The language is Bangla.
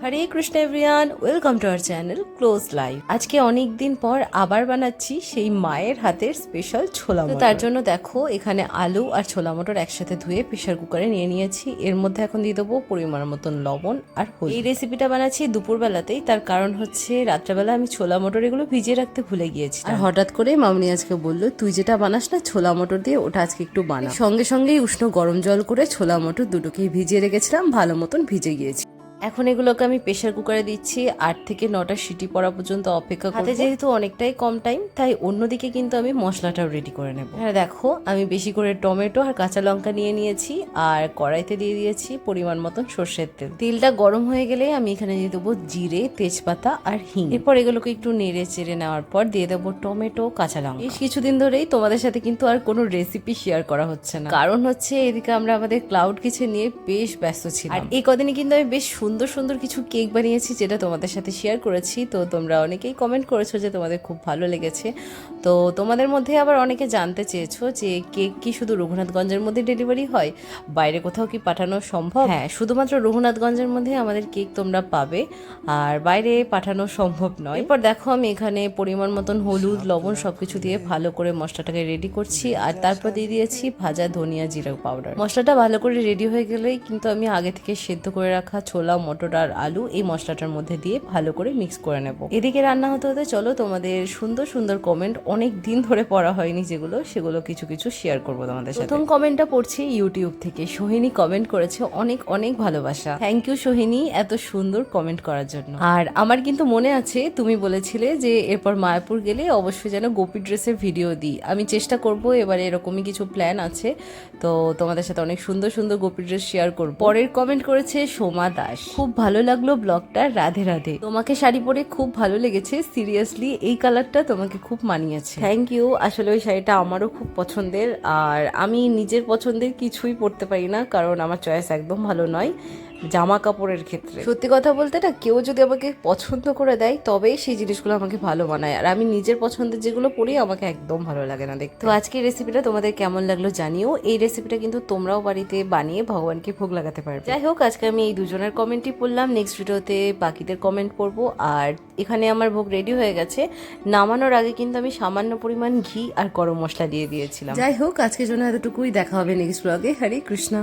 Hare Krishna everyone, welcome to our channel close life. আজকে অনেক দিন পর আবার বানাচ্ছি সেই মায়ের হাতের স্পেশাল ছোলা মটর। তার জন্য দেখো এখানে আলু আর ছোলা মটর একসাথে ধুয়ে প্রেশার কুকারে নিয়ে নিয়েছি। এর মধ্যে এখন দিয়ে দেবো পরিমাণ মতন লবণ আর হলুদ। এই রেসিপিটা বানাচ্ছি দুপুরবেলাতেই, তার কারণ হচ্ছে রাত্রেবেলা আমি ছোলা মটর এগুলো ভিজিয়ে রাখতে ভুলে গিয়েছি। আর হঠাৎ করে মামনি আজকে বললো, তুই যেটা বানাস না ছোলা মটর দিয়ে, ওটা আজকে একটু বানা। সঙ্গে সঙ্গেই উষ্ণ গরম জল করে ছোলা মটর দুটোকেই ভিজিয়ে রেখেছিলাম, ভালো মতন ভিজে গিয়েছি। এখন এগুলোকে আমি প্রেশার কুকারে দিচ্ছি, 8 থেকে 9টা সিটি পড়া পর্যন্ত অপেক্ষা করব। হাতে যেহেতু অনেকটাই কম টাইম, তাই অন্যদিকে কিন্তু আমি মশলাটাও রেডি করে নেব। হ্যাঁ দেখো, আমি বেশি করে টমেটো আর কাঁচা লঙ্কা নিয়ে নিয়েছি, আর কড়াইতে দিয়ে দিয়েছি পরিমাণ মতন সর্ষের তেল। তেলটা গরম হয়ে গেলে আমি এখানে দিয়ে দেবো জিরে, তেজপাতা আর হিং। এরপর এগুলোকে একটু নেড়ে চেড়ে নেওয়ার পর দিয়ে দেবো টমেটো, কাঁচা লঙ্কা। বেশ কিছুদিন ধরেই তোমাদের সাথে কিন্তু আর কোনো রেসিপি শেয়ার করা হচ্ছে না, কারণ হচ্ছে এদিকে আমরা আমাদের ক্লাউড কিচেন নিয়ে বেশ ব্যস্ত ছিলাম। আর এই কদিনে কিন্তু আমি বেশ সুন্দর সুন্দর কিছু কেক বানিয়েছি, যেটা তোমাদের সাথে শেয়ার করেছি। তো তোমরা অনেকেই কমেন্ট করেছো যে তোমাদের খুব ভালো লেগেছে। তো তোমাদের মধ্যে আবার অনেকে জানতে চেয়েছো যে কেক কি শুধু রঘুনাথগঞ্জের মধ্যে ডেলিভারি হয়, বাইরে কোথাও কি পাঠানো সম্ভব? হ্যাঁ, শুধুমাত্র রঘুনাথগঞ্জের মধ্যে আমাদের কেক তোমরা পাবে, আর বাইরে পাঠানো সম্ভব নয়। এরপর দেখো আমি এখানে পরিমাণ মতন হলুদ, লবণ সবকিছু দিয়ে ভালো করে মশলাটাকে রেডি করছি, আর তারপর দিয়ে দিয়েছি ভাজা ধনিয়া জিরা পাউডার। মশলাটা ভালো করে রেডি হয়ে গেলেই কিন্তু আমি আগে থেকে সেদ্ধ করে রাখা ছোলা, মটর আর আলু এই মশলাটার মধ্যে দিয়ে ভালো করে মিক্স করে নেব। এদিকে রান্না হতে হতে চলো তোমাদের সুন্দর সুন্দর কমেন্ট অনেক দিন ধরে পড়া হয়নি যেগুলো, সেগুলো কিছু কিছু শেয়ার করবো তোমাদের সাথে। প্রথম কমেন্টটা পড়ছি ইউটিউব থেকে। সোহিনী কমেন্ট করেছে, অনেক অনেক ভালোবাসা। থ্যাংক ইউ সোহিনী, এত সুন্দর কমেন্ট করার জন্য। আর আমার কিন্তু মনে আছে তুমি বলেছিলে যে এরপর মায়াপুর গেলে অবশ্যই যেন গোপী ড্রেসের ভিডিও দিই। আমি চেষ্টা করব, এবারে এরকমই কিছু প্ল্যান আছে। তো তোমাদের সাথে অনেক সুন্দর সুন্দর গোপী ড্রেস শেয়ার করব। পরের কমেন্ট করেছে সোমা দাস, খুব ভালো লাগলো ব্লগটা, রাধে রাধে। তোমাকে শাড়ি পরে খুব ভালো লেগেছে, সিরিয়াসলি এই কালারটা তোমাকে খুব মানিয়েছে। Thank you. আসলে ওই শাড়িটা আমারও খুব পছন্দের, আর আমি নিজের পছন্দের কিছুই পরতে পারি না, কারণ আমার চয়েস একদম ভালো নয় জামা কাপড়ের ক্ষেত্রে। সত্যি কথা বলতে না, কেউ যদি আমাকে পছন্দ করে দেয় তবেই সেই জিনিসগুলো আমাকে ভালো মানায়, আর আমি নিজের পছন্দের যেগুলো পরি আমাকে একদম ভালো লাগে না দেখতে। তো আজকের রেসিপিটা তোমাদের কেমন লাগলো জানিও। এই রেসিপিটা কিন্তু তোমরাও বাড়িতে বানিয়ে ভগবানকে ভোগ লাগাতে পারবে। যাই হোক, আজকে আমি এই দুজনের কমেন্টই পড়লাম, নেক্সট ভিডিওতে বাকিদের কমেন্ট পড়বো। আর এখানে আমার ভোগ রেডি হয়ে গেছে। নামানোর আগে কিন্তু আমি সামান্য পরিমাণ ঘি আর গরম মশলা দিয়ে দিয়েছিলাম। যাই হোক, আজকের জন্য এতটুকুই। দেখা হবে নেক্সট ব্লগে। হরে কৃষ্ণ।